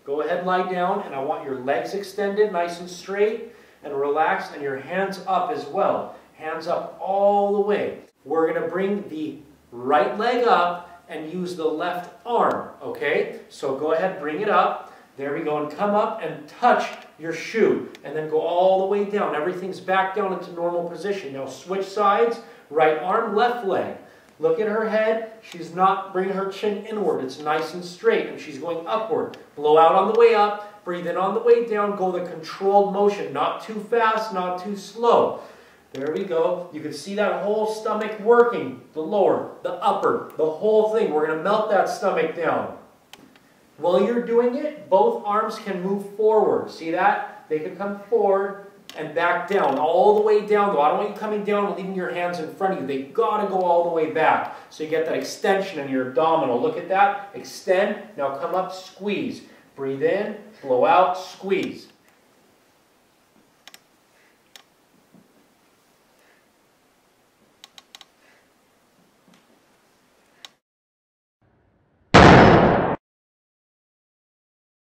Go ahead and lie down, and I want your legs extended nice and straight and relaxed, and your hands up as well. Hands up all the way. We're going to bring the right leg up and use the left arm, okay? So go ahead, bring it up. There we go, and come up and touch your shoe, and then go all the way down. Everything's back down into normal position. Now switch sides, right arm, left leg. Look at her head. She's not bringing her chin inward. It's nice and straight, and she's going upward. Blow out on the way up. Breathe in on the way down. Go the controlled motion. Not too fast, not too slow. There we go. You can see that whole stomach working. The lower, the upper, the whole thing. We're going to melt that stomach down. While you're doing it, both arms can move forward. See that? They can come forward and back down, all the way down though. I don't want you coming down and leaving your hands in front of you. They gotta go all the way back. So you get that extension in your abdominal. Look at that. Extend. Now come up, squeeze. Breathe in, blow out, squeeze.